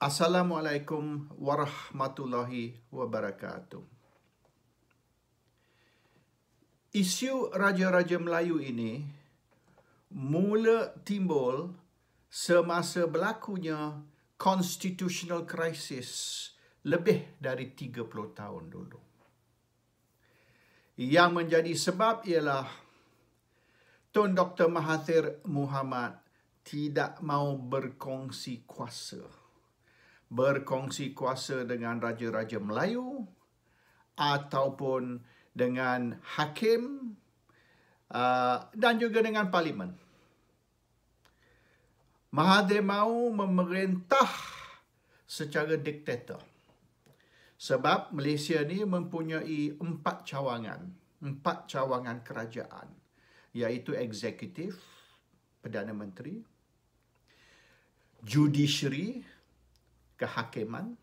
Assalamualaikum warahmatullahi wabarakatuh. Isu Raja-Raja Melayu ini mula timbul semasa berlakunya constitutional crisis lebih dari 30 tahun dulu. Yang menjadi sebab ialah Tun Dr. Mahathir Mohamad tidak mahu berkongsi kuasa. Berkongsi kuasa dengan Raja-Raja Melayu ataupun dengan hakim dan juga dengan parlimen. Mahathir mahu memerintah secara diktator. Sebab Malaysia ni mempunyai 4 cawangan kerajaan, iaitu eksekutif, Perdana Menteri, judiciary, kehakiman,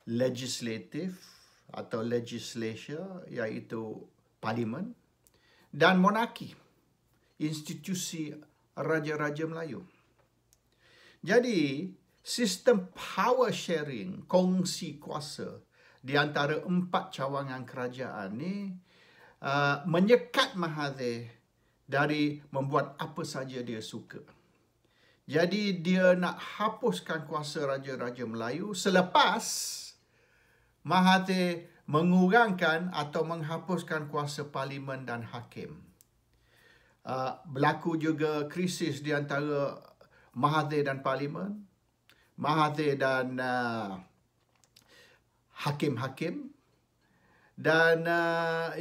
legislatif atau legislature, iaitu parlimen, dan monarki, institusi Raja-Raja Melayu. Jadi, sistem power sharing, kongsi kuasa di antara 4 cawangan kerajaan ni menyekat Mahathir dari membuat apa saja dia suka. Jadi dia nak hapuskan kuasa Raja-Raja Melayu selepas Mahathir mengurangkan atau menghapuskan kuasa parlimen dan hakim. Berlaku juga krisis di antara Mahathir dan parlimen, Mahathir dan hakim-hakim. Dan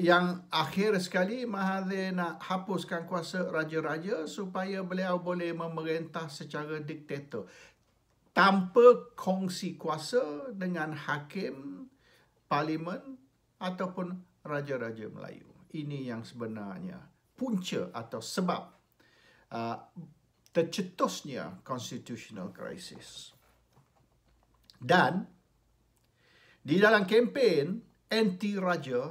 yang akhir sekali, Mahathir nak hapuskan kuasa raja-raja supaya beliau boleh memerintah secara diktator tanpa kongsi kuasa dengan hakim, parlimen ataupun Raja-Raja Melayu. Ini yang sebenarnya punca atau sebab tercetusnya constitutional crisis. Dan di dalam kempen anti-raja,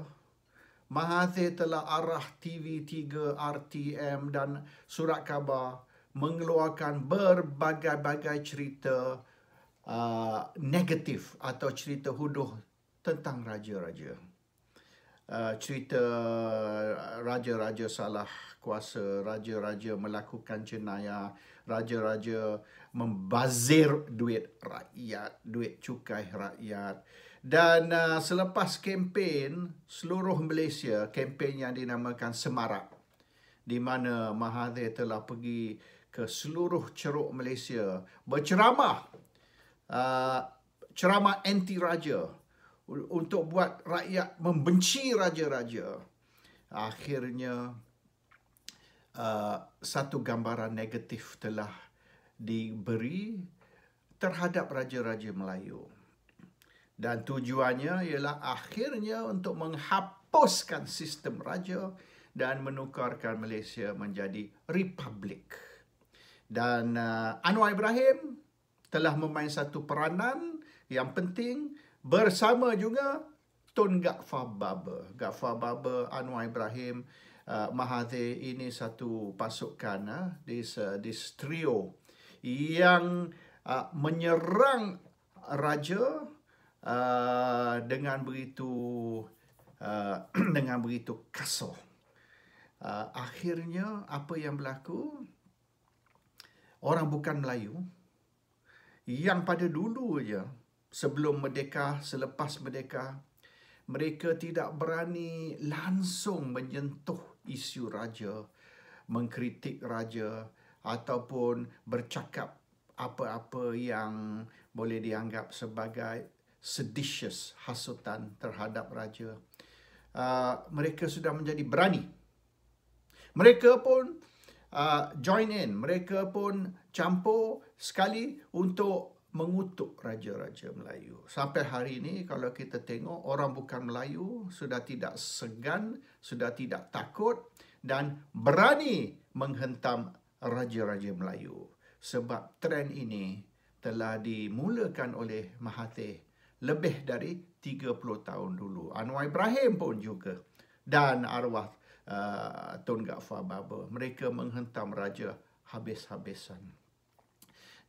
Mahathir telah arah TV3, RTM dan surat khabar mengeluarkan berbagai-bagai cerita negatif atau cerita huduh tentang raja-raja. Cerita raja-raja salah kuasa, raja-raja melakukan jenayah, raja-raja membazir duit rakyat, duit cukai rakyat. Dan selepas kempen seluruh Malaysia, kempen yang dinamakan Semarak, di mana Mahathir telah pergi ke seluruh ceruk Malaysia berceramah, ceramah anti-raja untuk buat rakyat membenci raja-raja. Akhirnya satu gambaran negatif telah diberi terhadap Raja-Raja Melayu. Dan tujuannya ialah akhirnya untuk menghapuskan sistem raja dan menukarkan Malaysia menjadi republik. Dan Anwar Ibrahim telah memain satu peranan yang penting bersama juga Tun Ghaffar Baber. Ghaffar Baber, Anwar Ibrahim, Mahathir, ini satu pasukan, this trio yang menyerang raja dengan begitu kasar. Akhirnya apa yang berlaku? Orang bukan Melayu yang pada dulu je, sebelum merdeka, selepas merdeka, mereka tidak berani langsung menyentuh isu raja, mengkritik raja ataupun bercakap apa-apa yang boleh dianggap sebagai seditious, hasutan terhadap raja. Mereka sudah menjadi berani. Mereka pun join in, mereka pun campur sekali untuk mengutuk Raja-Raja Melayu. Sampai hari ini kalau kita tengok, orang bukan Melayu sudah tidak segan, sudah tidak takut dan berani menghentam Raja-Raja Melayu. Sebab trend ini telah dimulakan oleh Mahathir lebih dari 30 tahun dulu. Anwar Ibrahim pun juga. Dan arwah Tun Ghaffar Baber. Mereka menghentam raja habis-habisan.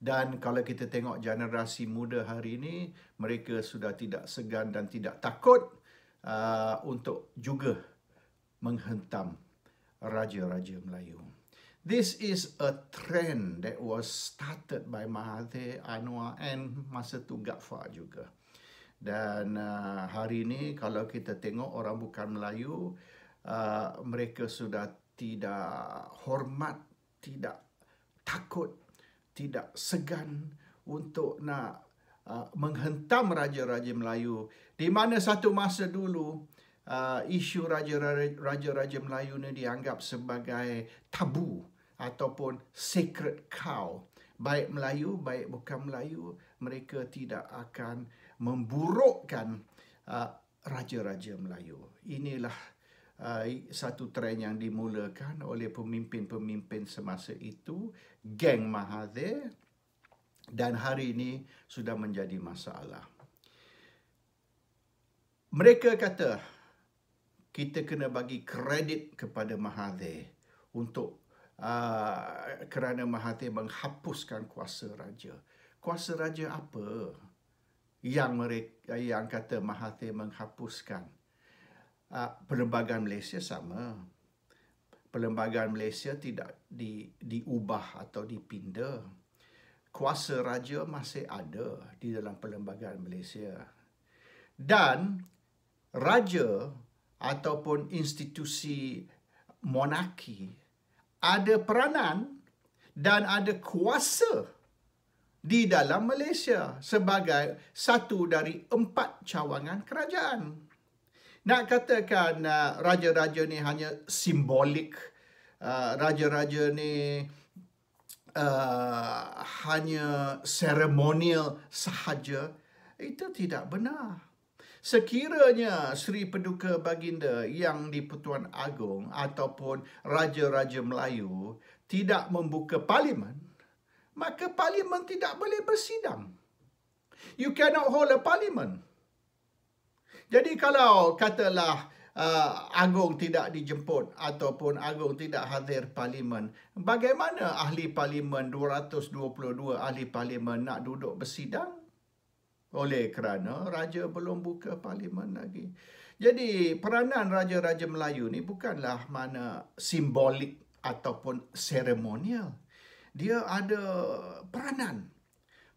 Dan kalau kita tengok generasi muda hari ini, mereka sudah tidak segan dan tidak takut untuk juga menghentam raja-raja Melayu. This is a trend that was started by Mahathir, Anwar and masa tu Ghaffar juga. Dan hari ini kalau kita tengok orang bukan Melayu, mereka sudah tidak hormat, tidak takut, tidak segan untuk nak menghentam raja-raja Melayu. Di mana satu masa dulu, isu raja-raja Melayu ni dianggap sebagai tabu ataupun sacred cow. Baik Melayu, baik bukan Melayu, mereka tidak akan memburukkan raja-raja Melayu. Inilah satu trend yang dimulakan oleh pemimpin-pemimpin semasa itu, geng Mahathir, dan hari ini sudah menjadi masalah. Mereka kata kita kena bagi kredit kepada Mahathir untuk kerana Mahathir menghapuskan kuasa raja. Kuasa raja apa yang kata Mahathir menghapuskan? Perlembagaan Malaysia sama. Perlembagaan Malaysia tidak diubah atau dipinda. Kuasa raja masih ada di dalam perlembagaan Malaysia. Dan raja ataupun institusi monarki ada peranan dan ada kuasa di dalam Malaysia sebagai satu dari 4 cawangan kerajaan. Nak katakan raja-raja ni hanya simbolik, raja-raja ni hanya seremonial sahaja, itu tidak benar. Sekiranya Sri Paduka Baginda yang di-Pertuan Agong ataupun raja-raja Melayu tidak membuka parlimen, maka parlimen tidak boleh bersidang. You cannot hold a parliament. Jadi kalau katalah Agong tidak dijemput ataupun Agong tidak hadir parlimen, bagaimana ahli parlimen 222 ahli parlimen nak duduk bersidang? Oleh kerana raja belum buka parlimen lagi. Jadi peranan raja-raja Melayu ni bukanlah mana simbolik ataupun seremonial. Dia ada peranan.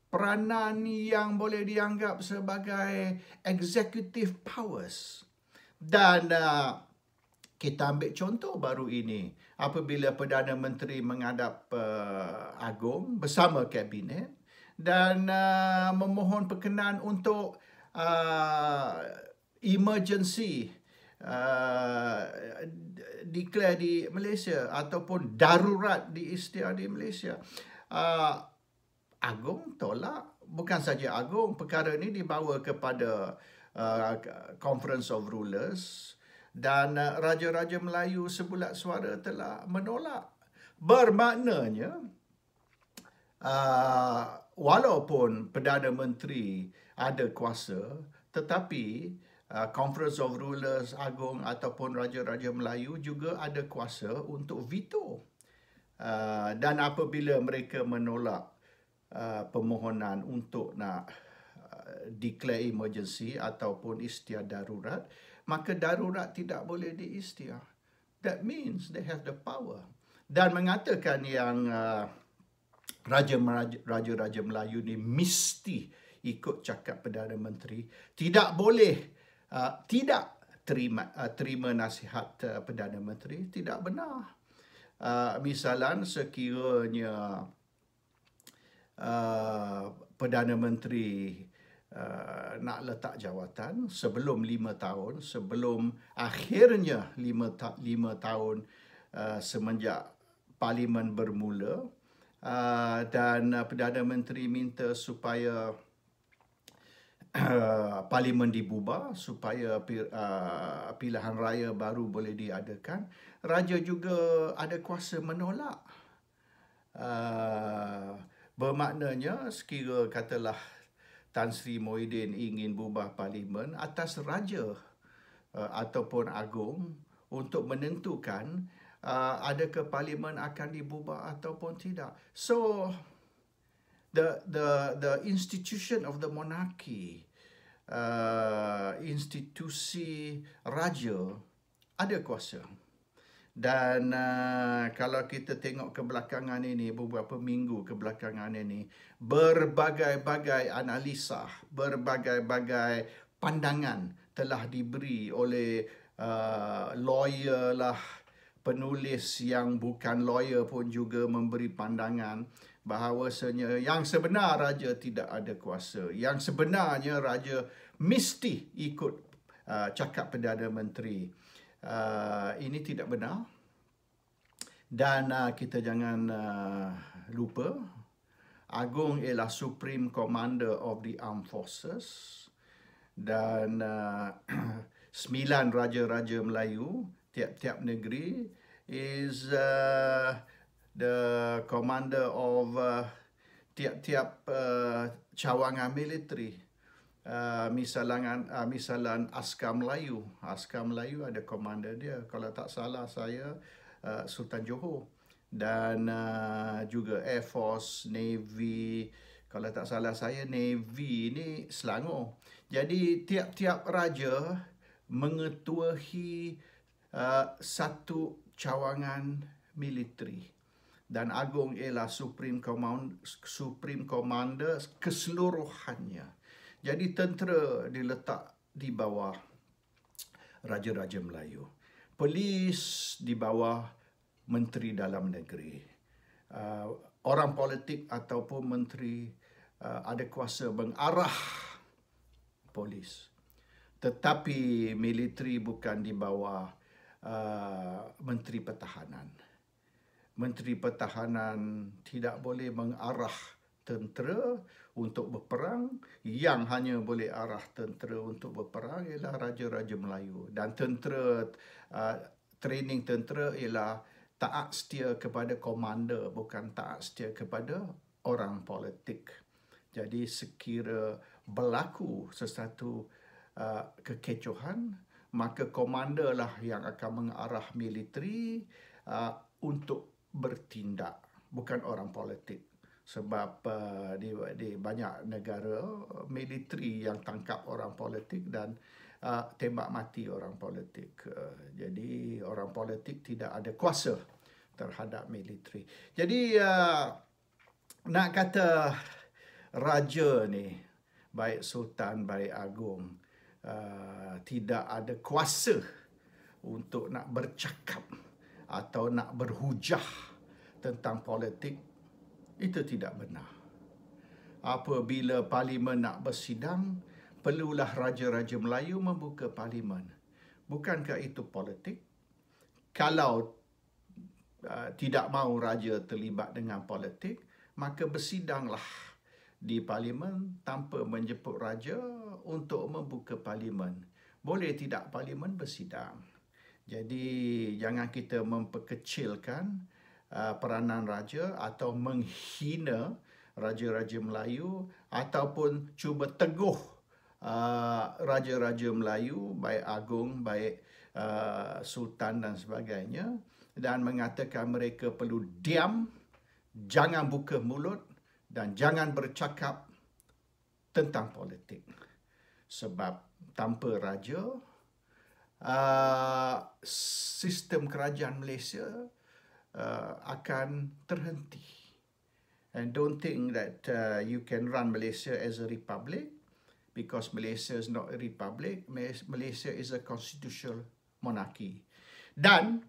Peranan yang boleh dianggap sebagai executive powers. Dan kita ambil contoh baru ini. Apabila Perdana Menteri menghadap Agong bersama Kabinet dan memohon perkenan untuk emergency declare di Malaysia ataupun darurat diisytiar di Malaysia. Agong tolak. Bukan saja Agong, perkara ini dibawa kepada Conference of Rulers dan raja-raja Melayu sebulat suara telah menolak. Bermaknanya walaupun Perdana Menteri ada kuasa, tetapi Conference of Rulers Agong ataupun Raja-Raja Melayu juga ada kuasa untuk veto. Dan apabila mereka menolak permohonan untuk nak declare emergency ataupun isytiar darurat, maka darurat tidak boleh diisytiar. That means they have the power. Dan mengatakan yang raja-raja Melayu ni mesti ikut cakap Perdana Menteri, tidak boleh tidak terima nasihat Perdana Menteri, tidak benar. Misalan sekiranya Perdana Menteri nak letak jawatan sebelum 5 tahun, sebelum akhirnya 5 tahun semenjak Parlimen bermula, dan Perdana Menteri minta supaya Parlimen dibubar, supaya pilihan raya baru boleh diadakan. Raja juga ada kuasa menolak. Bermaknanya sekira katalah Tan Sri Muhyiddin ingin bubar Parlimen, atas Raja ataupun Agong untuk menentukan adakah Parlimen akan dibubar ataupun tidak. So, the institution of the monarchy, institusi raja ada kuasa. Dan kalau kita tengok kebelakangan ini, beberapa minggu kebelakangan ini, berbagai-bagai analisa, berbagai-bagai pandangan telah diberi oleh lawyer lah, penulis yang bukan lawyer pun juga memberi pandangan bahawasanya yang sebenar raja tidak ada kuasa. Yang sebenarnya raja mesti ikut cakap Perdana Menteri. Ini tidak benar. Dan kita jangan lupa, Agong ialah Supreme Commander of the Armed Forces. Dan 9 raja-raja Melayu, tiap-tiap negeri, is the commander of tiap-tiap cawangan militeri. Misalan Askar Melayu. Askar Melayu ada komander dia. Kalau tak salah saya, Sultan Johor. Dan juga Air Force, Navy. Kalau tak salah saya, Navy ni Selangor. Jadi tiap-tiap raja mengetuahi satu cawangan militeri. Dan Agong ialah Supreme Commander keseluruhannya. Jadi tentera diletak di bawah Raja-Raja Melayu. Polis di bawah Menteri Dalam Negeri. Orang politik ataupun menteri ada kuasa mengarah polis. Tetapi militeri bukan di bawah Menteri Pertahanan. Menteri Pertahanan tidak boleh mengarah tentera untuk berperang. Yang hanya boleh arah tentera untuk berperang ialah Raja-Raja Melayu. Dan tentera, training tentera ialah taat setia kepada komander, bukan taat setia kepada orang politik. Jadi sekira berlaku sesuatu kekecohan, maka komander lah yang akan mengarah militeri untuk bertindak, bukan orang politik. Sebab di banyak negara, militeri yang tangkap orang politik dan tembak mati orang politik. Jadi orang politik tidak ada kuasa terhadap militeri. Jadi nak kata raja ni, baik sultan, baik agung, tidak ada kuasa untuk nak bercakap atau nak berhujah tentang politik, itu tidak benar. Apabila parlimen nak bersidang, perlulah Raja-Raja Melayu membuka parlimen. Bukankah itu politik? Kalau tidak mahu raja terlibat dengan politik, maka bersidanglah di parlimen tanpa menjemput raja untuk membuka parlimen. Boleh tidak parlimen bersidang? Jadi jangan kita memperkecilkan peranan raja atau menghina Raja-Raja Melayu ataupun cuba teguh Raja-Raja Melayu, baik agung, baik sultan dan sebagainya, dan mengatakan mereka perlu diam, jangan buka mulut dan jangan bercakap tentang politik. Sebab tanpa raja, sistem kerajaan Malaysia akan terhenti. And don't think that you can run Malaysia as a republic, because Malaysia is not a republic. Malaysia is a constitutional monarchy. Dan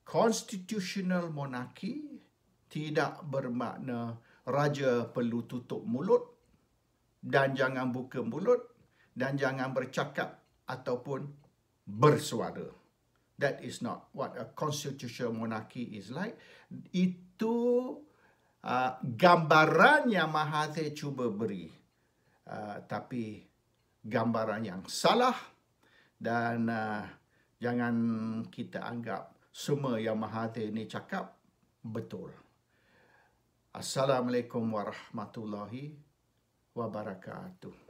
constitutional monarchy tidak bermakna raja perlu tutup mulut dan jangan buka mulut dan jangan bercakap ataupun bersuara. That is not what a constitutional monarchy is like. Itu gambaran yang Mahathir cuba beri. Tapi gambaran yang salah, dan jangan kita anggap semua yang Mahathir ini cakap betul. Assalamualaikum warahmatullahi wabarakatuh.